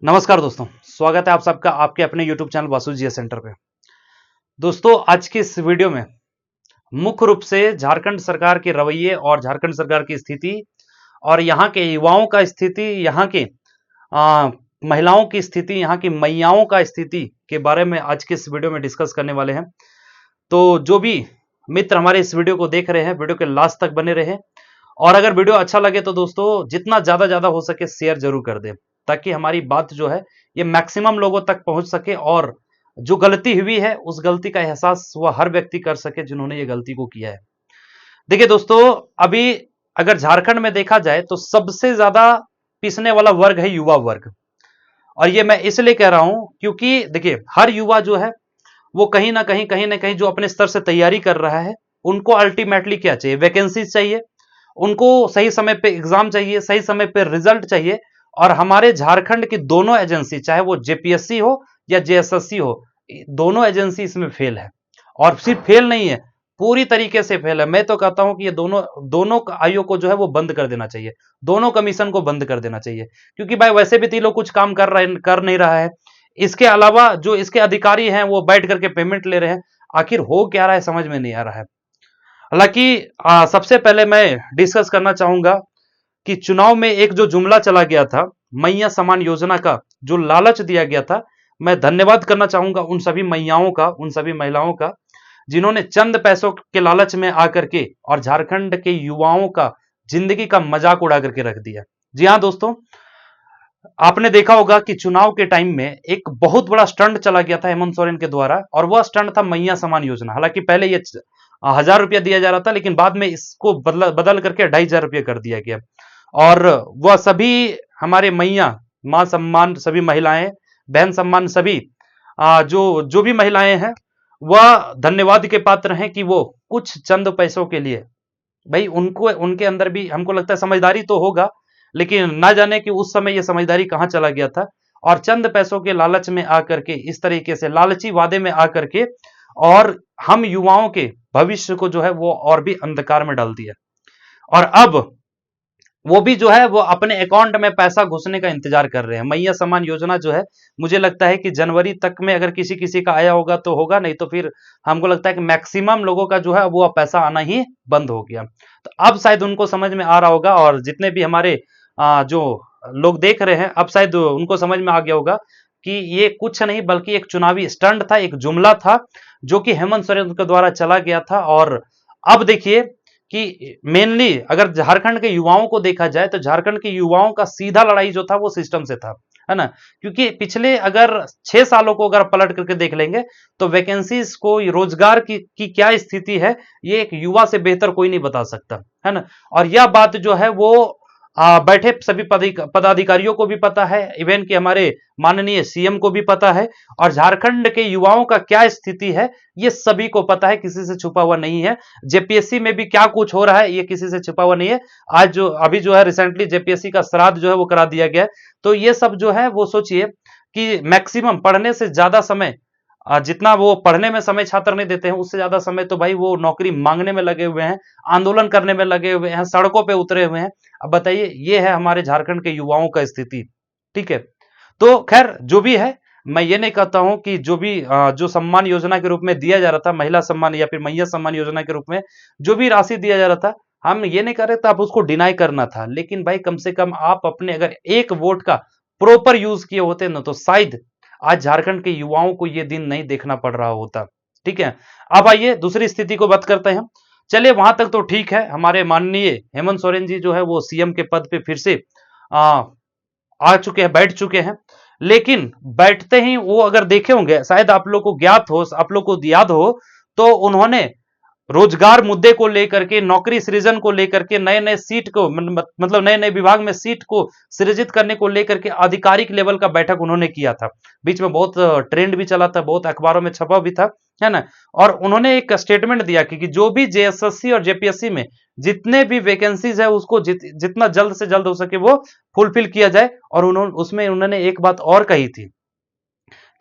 नमस्कार दोस्तों, स्वागत है आप सबका आपके अपने YouTube channel Vasu GS centre पे। दोस्तों, आज की इस वीडियो में मुख्य रूप से झारखंड सरकार के रवैये और झारखंड सरकार की स्थिति और यहाँ के युवाओं का स्थिति, यहाँ के आ, महिलाओं की स्थिति, यहाँ की मैयाओं का स्थिति के बारे में आज के इस वीडियो में डिस्कस करने वाले हैं। तो जो भी मित्र हमारे इस वीडियो को देख रहे हैं, वीडियो के लास्ट तक बने रहे और अगर वीडियो अच्छा लगे तो दोस्तों जितना ज्यादा हो सके शेयर जरूर कर दें, ताकि हमारी बात जो है ये मैक्सिमम लोगों तक पहुंच सके और जो गलती हुई है उस गलती का एहसास वह हर व्यक्ति कर सके जिन्होंने ये गलती को किया है। देखिए दोस्तों, अभी अगर झारखंड में देखा जाए तो सबसे ज्यादा पिसने वाला वर्ग है युवा वर्ग। और ये मैं इसलिए कह रहा हूं क्योंकि देखिए हर युवा जो है वो कहीं ना कहीं जो अपने स्तर से तैयारी कर रहा है, उनको अल्टीमेटली क्या चाहिए? वैकेंसी चाहिए, उनको सही समय पे एग्जाम चाहिए, सही समय पे रिजल्ट चाहिए। और हमारे झारखंड की दोनों एजेंसी, चाहे वो जेपीएससी हो या जेएसएससी हो, दोनों एजेंसी इसमें फेल है। और सिर्फ फेल नहीं है, पूरी तरीके से फेल है। मैं तो कहता हूं कि ये दोनों दोनों आयोग को जो है वो बंद कर देना चाहिए, दोनों कमीशन को बंद कर देना चाहिए। क्योंकि भाई वैसे भी तीनों कुछ काम कर नहीं रहा है। इसके अलावा जो इसके अधिकारी हैं वो बैठ करके पेमेंट ले रहे हैं। आखिर हो क्या रहा है समझ में नहीं आ रहा है। हालांकि सबसे पहले मैं डिस्कस करना चाहूंगा कि चुनाव में एक जो जुमला चला गया था, मैया समान योजना का जो लालच दिया गया था, मैं धन्यवाद करना चाहूंगा उन सभी मैयाओं का, उन सभी महिलाओं का, जिन्होंने चंद पैसों के लालच में आकर के और झारखंड के युवाओं का जिंदगी का मजाक उड़ा करके रख दिया। जी हाँ दोस्तों, आपने देखा होगा कि चुनाव के टाइम में एक बहुत बड़ा स्टंट चला गया था हेमंत सोरेन के द्वारा, और वह स्टंट था मैया समान योजना। हालांकि पहले ये 1000 रुपया दिया जा रहा था, लेकिन बाद में इसको बदल करके 2500 रुपया कर दिया गया। और वह सभी हमारे मैया, मां सम्मान सभी महिलाएं, बहन सम्मान सभी जो जो भी महिलाएं हैं, वह धन्यवाद के पात्र हैं कि वो कुछ चंद पैसों के लिए, भाई उनको उनके अंदर भी हमको लगता है समझदारी तो होगा, लेकिन ना जाने कि उस समय ये समझदारी कहां चला गया था। और चंद पैसों के लालच में आकर के, इस तरीके से लालची वादे में आकर के, और हम युवाओं के भविष्य को जो है वो और भी अंधकार में डाल दिया। और अब वो भी जो है वो अपने अकाउंट में पैसा घुसने का इंतजार कर रहे हैं। मैया सम्मान योजना जो है, मुझे लगता है कि जनवरी तक में अगर किसी किसी का आया होगा तो होगा, नहीं तो फिर हमको लगता है कि मैक्सिमम लोगों का जो है वो पैसा आना ही बंद हो गया। तो अब शायद उनको समझ में आ रहा होगा, और जितने भी हमारे जो लोग देख रहे हैं, अब शायद उनको समझ में आ गया होगा कि ये कुछ नहीं बल्कि एक चुनावी स्टंट था, एक जुमला था जो कि हेमंत सोरेन के द्वारा चला गया था। और अब देखिए कि मेनली अगर झारखंड के युवाओं को देखा जाए तो झारखंड के युवाओं का सीधा लड़ाई जो था वो सिस्टम से था, है ना। क्योंकि पिछले अगर 6 सालों को अगर पलट करके देख लेंगे तो वैकेंसीज को, रोजगार की क्या स्थिति है, ये एक युवा से बेहतर कोई नहीं बता सकता, है ना। और यह बात जो है वो बैठे सभी पदाधिकारियों को भी पता है, इवन कि हमारे माननीय सीएम को भी पता है। और झारखंड के युवाओं का क्या स्थिति है ये सभी को पता है, किसी से छुपा हुआ नहीं है। जेपीएससी में भी क्या कुछ हो रहा है ये किसी से छुपा हुआ नहीं है। आज जो अभी जो है रिसेंटली जेपीएससी का श्राद्ध जो है वो करा दिया गया। तो ये सब जो है वो सोचिए कि मैक्सिमम पढ़ने से ज्यादा समय, जितना वो पढ़ने में समय छात्र नहीं देते हैं, उससे ज्यादा समय तो भाई वो नौकरी मांगने में लगे हुए हैं, आंदोलन करने में लगे हुए हैं, सड़कों पे उतरे हुए हैं। अब बताइए, ये है हमारे झारखंड के युवाओं का स्थिति। ठीक है, तो खैर जो भी है, मैं ये नहीं कहता हूं कि जो भी जो सम्मान योजना के रूप में दिया जा रहा था, महिला सम्मान या फिर मैया सम्मान योजना के रूप में जो भी राशि दिया जा रहा था, हम ये नहीं कर रहे थे आप उसको डिनाई करना था। लेकिन भाई कम से कम आप अपने अगर एक वोट का प्रॉपर यूज किए होते ना, तो शायद आज झारखंड के युवाओं को यह दिन नहीं देखना पड़ रहा होता। ठीक है, अब आइए दूसरी स्थिति को बात करते हैं। चलिए, वहां तक तो ठीक है, हमारे माननीय हेमंत सोरेन जी जो है वो सीएम के पद पे फिर से आ, आ चुके हैं, बैठ चुके हैं। लेकिन बैठते ही वो अगर देखे होंगे, शायद आप लोग को ज्ञात हो, आप लोग को याद हो, तो उन्होंने रोजगार मुद्दे को लेकर के, नौकरी सृजन को लेकर के, नए नए सीट को मतलब नए नए विभाग में सीट को सृजित करने को लेकर के आधिकारिक लेवल का बैठक उन्होंने किया था। बीच में बहुत ट्रेंड भी चला था, बहुत अखबारों में छपा भी था, है ना। और उन्होंने एक स्टेटमेंट दिया कि जो भी जेएसएससी और जेपीएससी में जितने भी वैकेंसीज है उसको जितना जल्द से जल्द हो सके वो फुलफिल किया जाए। और उसमें उन्होंने एक बात और कही थी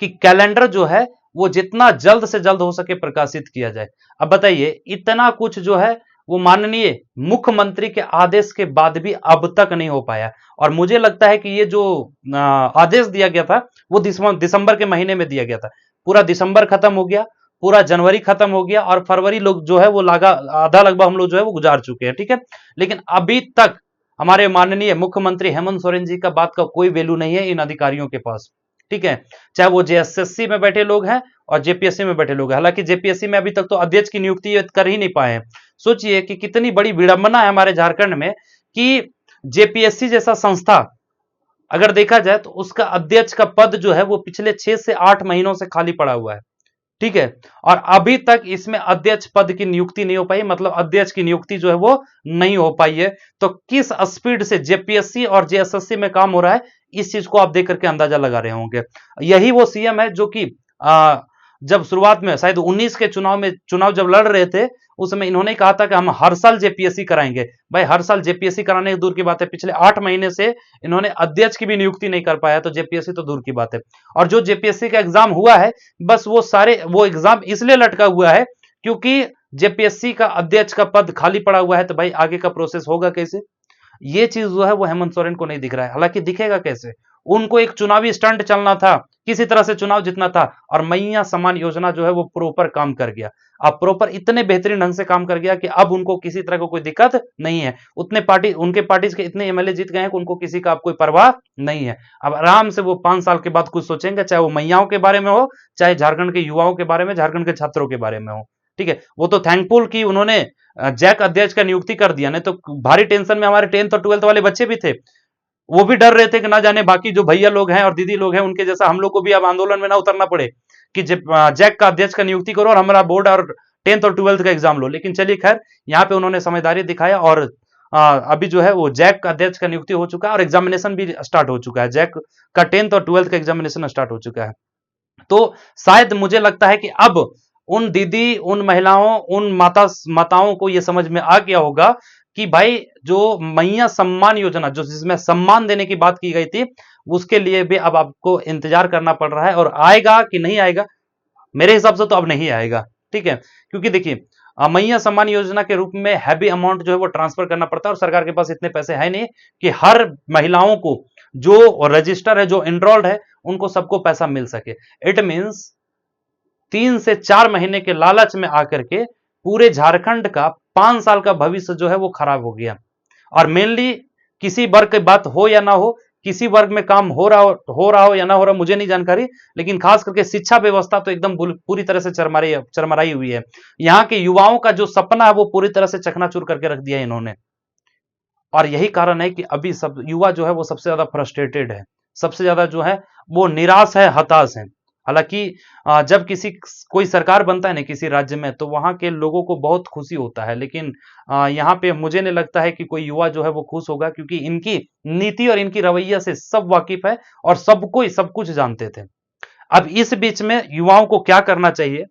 कि कैलेंडर जो है वो जितना जल्द से जल्द हो सके प्रकाशित किया जाए। अब बताइए, इतना कुछ जो है वो माननीय मुख्यमंत्री के आदेश के बाद भी अब तक नहीं हो पाया। और मुझे लगता है कि ये जो आदेश दिया गया था वो दिसंबर के महीने में दिया गया था। पूरा दिसंबर खत्म हो गया, पूरा जनवरी खत्म हो गया और फरवरी लोग जो है वो आधा लगभग हम लोग जो है वो गुजार चुके हैं, ठीक है। लेकिन अभी तक हमारे माननीय मुख्यमंत्री हेमंत सोरेन जी का बात का कोई वैल्यू नहीं है इन अधिकारियों के पास, ठीक है। चाहे वो जेएसएससी में बैठे लोग हैं और जेपीएससी में बैठे लोग हैं। हालांकि जेपीएससी में अभी तक तो अध्यक्ष की नियुक्ति कर ही नहीं पाए हैं। सोचिए कि कितनी बड़ी विडंबना है हमारे झारखंड में कि जेपीएससी जैसा संस्था अगर देखा जाए तो उसका अध्यक्ष का पद जो है वो पिछले 6 से 8 महीनों से खाली पड़ा हुआ है, ठीक है। और अभी तक इसमें अध्यक्ष पद की नियुक्ति नहीं हो पाई, मतलब अध्यक्ष की नियुक्ति जो है वो नहीं हो पाई है। तो किस स्पीड से जेपीएससी और जेएसएससी में काम हो रहा है, इस चीज को आप देख करके अंदाजा लगा रहे होंगे। यही वो सीएम है जो कि जब शुरुआत में शायद 19 के चुनाव जब लड़ रहे थे उस समय इन्होंने कहा था कि हम हर साल जेपीएससी कराएंगे। भाई हर साल जेपीएससी कराने की दूर की बात है, पिछले 8 महीने से इन्होंने अध्यक्ष की भी नियुक्ति नहीं कर पाया, तो जेपीएससी तो दूर की बात है। और जो जेपीएससी का एग्जाम हुआ है बस वो एग्जाम इसलिए लटका हुआ है क्योंकि जेपीएससी का अध्यक्ष का पद खाली पड़ा हुआ है। तो भाई आगे का प्रोसेस होगा कैसे, ये चीज जो है वो हेमंत सोरेन को नहीं दिख रहा है। हालांकि दिखेगा कैसे, उनको एक चुनावी स्टंट चलना था, किसी तरह से चुनाव जीतना था और मैया सम्मान योजना जो है वो प्रॉपर काम कर गया। अब प्रॉपर इतने बेहतरीन ढंग से काम कर गया कि अब उनको किसी तरह का कोई दिक्कत नहीं है। उनके पार्टी के इतने एमएलए जीत गए हैं कि उनको किसी का अब कोई परवाह नहीं है। अब आराम से वो 5 साल के बाद कुछ सोचेंगे, चाहे वो मैयाओं के बारे में हो, चाहे झारखंड के युवाओं के बारे में, झारखंड के छात्रों के बारे में हो, ठीक है। वो तो थैंकफुल कि उन्होंने जैक अध्यक्ष का नियुक्ति कर दिया, नहीं तो भारी टेंशन में हमारे 10th और 12th वाले बच्चे भी थे। वो भी डर रहे थे कि ना जाने बाकी जो भैया लोग हैं और दीदी लोग हैं उनके जैसा हम लोग को भी अब आंदोलन में ना उतरना पड़े कि जैक का अध्यक्ष का नियुक्ति करो और हमारा बोर्ड और 10th और 12th का एग्जाम लो। लेकिन चलिए खैर, यहाँ पे उन्होंने समझदारी दिखाया और अभी जो है वो जैक का अध्यक्ष का नियुक्ति हो चुका है और एग्जामिनेशन भी स्टार्ट हो चुका है। जैक का 10th और 12th का एग्जामिनेशन स्टार्ट हो चुका है। तो शायद मुझे लगता है कि अब उन दीदी, उन महिलाओं, उन माताओं को यह समझ में आ गया होगा कि भाई जो मैया सम्मान योजना जो जिसमें सम्मान देने की बात की गई थी उसके लिए भी अब आपको इंतजार करना पड़ रहा है। और आएगा कि नहीं आएगा, मेरे हिसाब से तो अब नहीं आएगा, ठीक है। क्योंकि देखिए मैया सम्मान योजना के रूप में हैवी अमाउंट जो है वो ट्रांसफर करना पड़ता है और सरकार के पास इतने पैसे है नहीं कि हर महिलाओं को जो रजिस्टर है, जो एनरोल्ड है, उनको सबको पैसा मिल सके। इट मींस 3 से 4 महीने के लालच में आकर के पूरे झारखंड का 5 साल का भविष्य जो है वो खराब हो गया। और मेनली किसी वर्ग की बात हो या ना हो, किसी वर्ग में काम हो रहा हो या ना हो रहा, मुझे नहीं जानकारी, लेकिन खास करके शिक्षा व्यवस्था तो एकदम पूरी तरह से चरमराई हुई है। यहाँ के युवाओं का जो सपना है वो पूरी तरह से चकनाचूर करके रख दिया है इन्होंने। और यही कारण है कि अभी सब युवा जो है वो सबसे ज्यादा फ्रस्ट्रेटेड है, सबसे ज्यादा जो है वो निराश है, हताश है। हालांकि जब कोई सरकार बनता है ना किसी राज्य में तो वहां के लोगों को बहुत खुशी होता है, लेकिन यहाँ पे मुझे नहीं लगता है कि कोई युवा जो है वो खुश होगा, क्योंकि इनकी नीति और इनकी रवैया से सब वाकिफ है और सबको सब कुछ जानते थे। अब इस बीच में युवाओं को क्या करना चाहिए,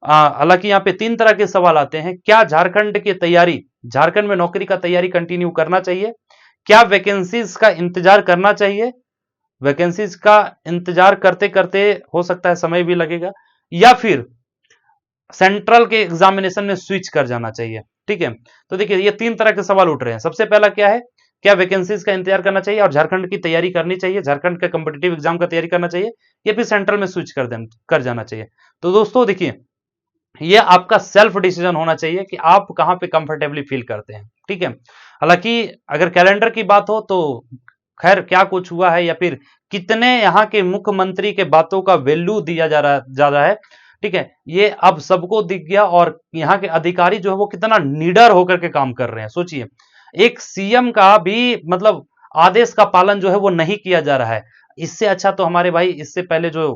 हालांकि यहाँ पे 3 तरह के सवाल आते हैं। क्या झारखंड में नौकरी का तैयारी कंटिन्यू करना चाहिए? क्या वैकेंसीज का इंतजार करना चाहिए? वैकेंसीज का इंतजार करते करते हो सकता है समय भी लगेगा, या फिर सेंट्रल के एग्जामिनेशन में स्विच कर जाना चाहिए, ठीक है। तो देखिए ये 3 तरह के सवाल उठ रहे हैं। सबसे पहला क्या है, क्या वैकेंसीज का इंतजार करना चाहिए और झारखंड की तैयारी करनी चाहिए, झारखंड का कॉम्पिटिटिव एग्जाम का तैयारी करना चाहिए, या फिर सेंट्रल में स्विच कर जाना चाहिए? तो दोस्तों देखिए, ये आपका सेल्फ डिसीजन होना चाहिए कि आप कहां पे कंफर्टेबली फील करते हैं, ठीक है। हालांकि अगर कैलेंडर की बात हो तो खैर क्या कुछ हुआ है या फिर कितने यहाँ के मुख्यमंत्री के बातों का वैल्यू दिया जा रहा है, ठीक है, ये अब सबको दिख गया। और यहाँ के अधिकारी जो है वो कितना निडर होकर के काम कर रहे हैं। सोचिए, एक सीएम का भी मतलब आदेश का पालन जो है वो नहीं किया जा रहा है। इससे अच्छा तो हमारे भाई इससे पहले जो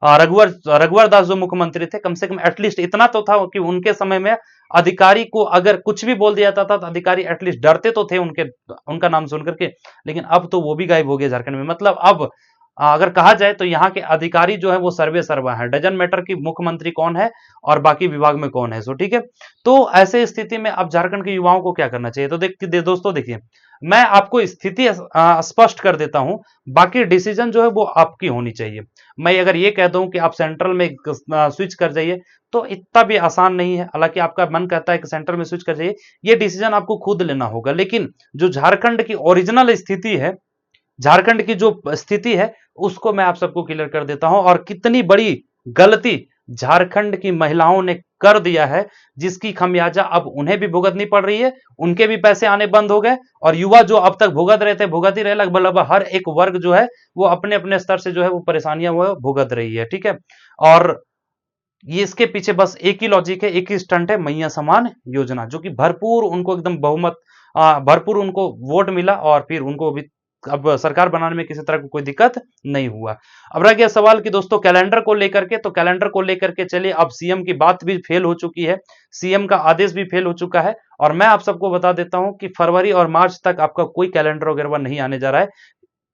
रघुवर दास जो मुख्यमंत्री थे, कम से कम एटलीस्ट इतना तो था कि उनके समय में अधिकारी को अगर कुछ भी बोल दिया जाता था तो अधिकारी एटलीस्ट डरते तो थे उनका नाम सुन करके। लेकिन अब तो वो भी गायब हो गया झारखंड में। मतलब अब अगर कहा जाए तो यहाँ के अधिकारी जो है वो सर्वे सर्वा है, डजन मैटर की मुख्यमंत्री कौन है और बाकी विभाग में कौन है। सो ठीक है, तो ऐसे स्थिति में अब झारखंड के युवाओं को क्या करना चाहिए? तो दोस्तों देखिए, मैं आपको स्थिति स्पष्ट कर देता हूं, बाकी डिसीजन जो है वो आपकी होनी चाहिए। मैं अगर ये कह दूं कि आप सेंट्रल में स्विच कर जाइए, तो इतना भी आसान नहीं है। हालांकि आपका मन कहता है कि सेंट्रल में स्विच कर जाइए, ये डिसीजन आपको खुद लेना होगा। लेकिन जो झारखंड की ओरिजिनल स्थिति है, झारखंड की जो स्थिति है, उसको मैं आप सबको क्लियर कर देता हूं, और कितनी बड़ी गलती झारखंड की महिलाओं ने कर दिया है, जिसकी खमियाजा अब उन्हें भी भुगतनी पड़ रही है। उनके भी पैसे आने बंद हो गए, और युवा जो अब तक भुगत रहे थे, भुगत ही रहे। लगभग हर एक वर्ग जो है वो अपने अपने स्तर से जो है वो परेशानियां वो भुगत रही है। ठीक है, और ये इसके पीछे बस एक ही लॉजिक है, एक ही स्टंट है, मैया समान योजना, जो कि भरपूर उनको एकदम बहुमत, भरपूर उनको वोट मिला, और फिर उनको भी अब सरकार बनाने में किसी तरह की कोई दिक्कत नहीं हुआ। अब रह गया सवाल कि दोस्तों कैलेंडर को लेकर के, तो कैलेंडर को लेकर के चलिए, अब सीएम की बात भी फेल हो चुकी है, सीएम का आदेश भी फेल हो चुका है, और मैं आप सबको बता देता हूं कि फरवरी और मार्च तक आपका कोई कैलेंडर वगैरह नहीं आने जा रहा है।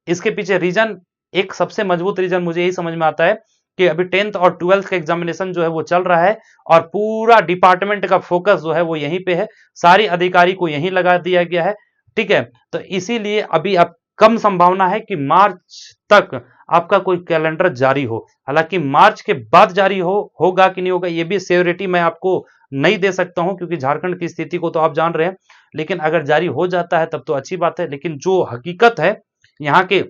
इसके पीछे रीजन, एक सबसे मजबूत रीजन मुझे यही समझ में आता है कि अभी 10th और 12th का एग्जामिनेशन जो है वो चल रहा है, और पूरा डिपार्टमेंट का फोकस जो है वो यहीं पे है, सारी अधिकारी को यहीं लगा दिया गया है। ठीक है, तो इसीलिए अभी अब कम संभावना है कि मार्च तक आपका कोई कैलेंडर जारी हो। हालांकि मार्च के बाद जारी होगा कि नहीं होगा, ये भी श्योरिटी मैं आपको नहीं दे सकता हूं, क्योंकि झारखंड की स्थिति को तो आप जान रहे हैं। लेकिन अगर जारी हो जाता है तब तो अच्छी बात है, लेकिन जो हकीकत है यहाँ के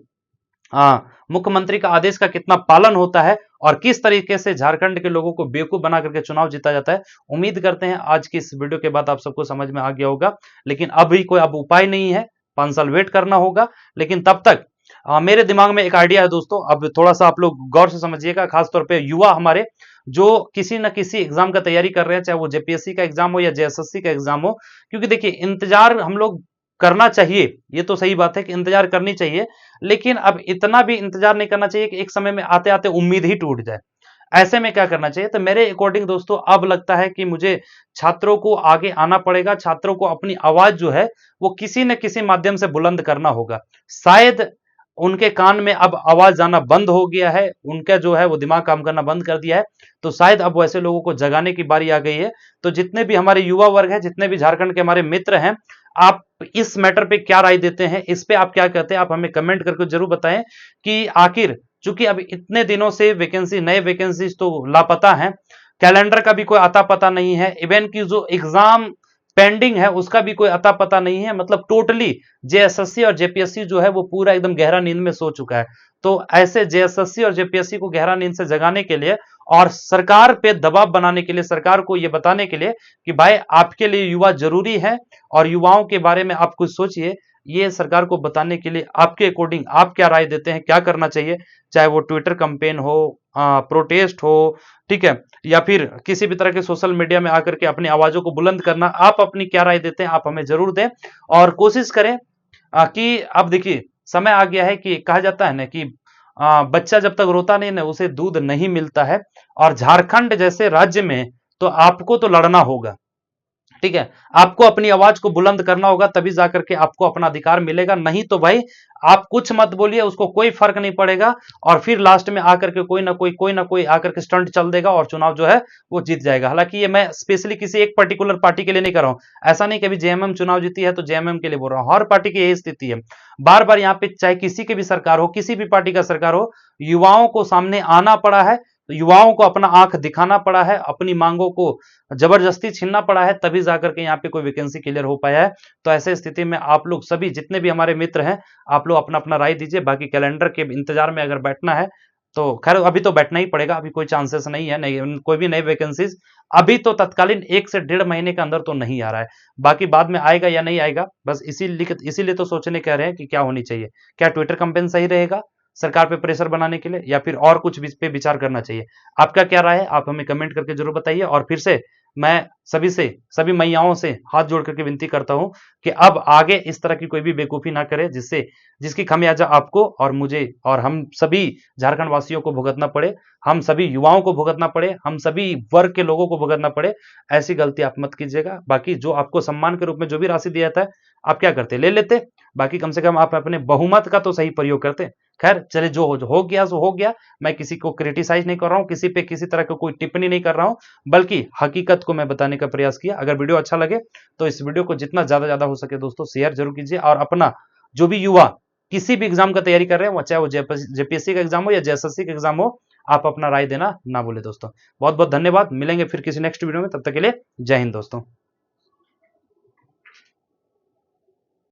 मुख्यमंत्री का आदेश का कितना पालन होता है, और किस तरीके से झारखंड के लोगों को बेवकूफ बना करके चुनाव जीता जाता है, उम्मीद करते हैं आज की इस वीडियो के बाद आप सबको समझ में आ गया होगा। लेकिन अभी कोई अब उपाय नहीं है, 5 साल वेट करना होगा। लेकिन तब तक मेरे दिमाग में एक आइडिया है दोस्तों, अब थोड़ा सा आप लोग गौर से समझिएगा, खासतौर पे युवा हमारे जो किसी न किसी एग्जाम का तैयारी कर रहे हैं, चाहे वो जेपीएससी का एग्जाम हो या जेएसएससी का एग्जाम हो। क्योंकि देखिए, इंतजार हम लोग करना चाहिए, ये तो सही बात है कि इंतजार करनी चाहिए, लेकिन अब इतना भी इंतजार नहीं करना चाहिए कि एक समय में आते आते उम्मीद ही टूट जाए। ऐसे में क्या करना चाहिए, तो मेरे अकॉर्डिंग दोस्तों अब लगता है कि मुझे छात्रों को आगे आना पड़ेगा, छात्रों को अपनी आवाज जो है वो किसी न किसी माध्यम से बुलंद करना होगा। शायद उनके कान में अब आवाज आना बंद हो गया है, उनका जो है वो दिमाग काम करना बंद कर दिया है, तो शायद अब वैसे लोगों को जगाने की बारी आ गई है। तो जितने भी हमारे युवा वर्ग है, जितने भी झारखंड के हमारे मित्र हैं, आप इस मैटर पे क्या राय देते हैं, इस पे आप क्या कहते हैं, आप हमें कमेंट करके जरूर बताएं कि आखिर, चूंकि अब इतने दिनों से वैकेंसी, नए वैकेंसी तो लापता हैं, कैलेंडर का भी कोई अता पता नहीं है, इवन की जो एग्जाम पेंडिंग है उसका भी कोई अता पता नहीं है, मतलब टोटली जेएसएससी और जेपीएससी जो है वो पूरा एकदम गहरा नींद में सो चुका है। तो ऐसे जेएसएससी और जेपीएससी को गहरा नींद से जगाने के लिए, और सरकार पे दबाव बनाने के लिए, सरकार को यह बताने के लिए कि भाई आपके लिए युवा जरूरी है, और युवाओं के बारे में आप कुछ सोचिए, ये सरकार को बताने के लिए आपके अकॉर्डिंग आप क्या राय देते हैं, क्या करना चाहिए? चाहे वो ट्विटर कैंपेन हो, प्रोटेस्ट हो, ठीक है, या फिर किसी भी तरह के सोशल मीडिया में आकर के अपनी आवाजों को बुलंद करना, आप अपनी क्या राय देते हैं आप हमें जरूर दें। और कोशिश करें कि अब देखिए, समय आ गया है कि कहा जाता है ना कि बच्चा जब तक रोता नहीं ना, उसे दूध नहीं मिलता है। और झारखंड जैसे राज्य में तो आपको तो लड़ना होगा, ठीक है, आपको अपनी आवाज को बुलंद करना होगा, तभी जाकर के आपको अपना अधिकार मिलेगा। नहीं तो भाई आप कुछ मत बोलिए, उसको कोई फर्क नहीं पड़ेगा, और फिर लास्ट में आकर के कोई ना कोई आकर के स्टंट चल देगा, और चुनाव जो है वो जीत जाएगा। हालांकि ये मैं स्पेशली किसी एक पर्टिकुलर पार्टी के लिए नहीं कर रहा हूं, ऐसा नहीं कि अभी जेएमएम चुनाव जीती है तो जेएमएम के लिए बोल रहा हूं, हर पार्टी की यही स्थिति है। बार बार यहाँ पे चाहे किसी की भी सरकार हो, किसी भी पार्टी का सरकार हो, युवाओं को सामने आना पड़ा है, तो युवाओं को अपना आंख दिखाना पड़ा है, अपनी मांगों को जबरदस्ती छीनना पड़ा है, तभी जाकर के यहाँ पे कोई वैकेंसी क्लियर हो पाया है। तो ऐसे स्थिति में आप लोग सभी जितने भी हमारे मित्र हैं, आप लोग अपना अपना राय दीजिए। बाकी कैलेंडर के इंतजार में अगर बैठना है तो खैर अभी तो बैठना ही पड़ेगा, अभी कोई चांसेस नहीं है, नहीं कोई भी नई वैकेंसीज अभी तो तत्कालीन 1 से 1.5 महीने के अंदर तो नहीं आ रहा है। बाकी बाद में आएगा या नहीं आएगा, बस इसीलिए तो सोचने कह रहे हैं कि क्या होनी चाहिए, क्या ट्विटर कैंपेन सही रहेगा सरकार पे प्रेशर बनाने के लिए, या फिर और कुछ पे विचार करना चाहिए? आपका क्या राय है आप हमें कमेंट करके जरूर बताइए। और फिर से मैं सभी मैयाओं से हाथ जोड़ करके विनती करता हूं कि अब आगे इस तरह की कोई भी बेवकूफी ना करे, जिसकी खामियाजा आपको और मुझे और हम सभी झारखंड वासियों को भुगतना पड़े, हम सभी युवाओं को भुगतना पड़े, हम सभी वर्ग के लोगों को भुगतना पड़े। ऐसी गलती आप मत कीजिएगा। बाकी जो आपको सम्मान के रूप में जो भी राशि दिया जाता है, आप क्या करते, ले लेते। बाकी कम से कम आप अपने बहुमत का तो सही प्रयोग करते। खैर चले, जो हो गया सो हो गया। मैं किसी को क्रिटिसाइज नहीं कर रहा हूं, किसी पे किसी तरह का कोई टिप्पणी नहीं कर रहा हूं, बल्कि हकीकत को मैं बताने का प्रयास किया। अगर वीडियो अच्छा लगे तो इस वीडियो को जितना ज्यादा हो सके दोस्तों शेयर जरूर कीजिए। और अपना जो भी युवा किसी भी एग्जाम का तैयारी कर रहे हैं, चाहे वो जेपीएससी का एग्जाम हो या जेएसएससी का एग्जाम हो, आप अपना राय देना ना भूले दोस्तों। बहुत बहुत धन्यवाद, मिलेंगे फिर किसी नेक्स्ट वीडियो में, तब तक के लिए जय हिंद दोस्तों।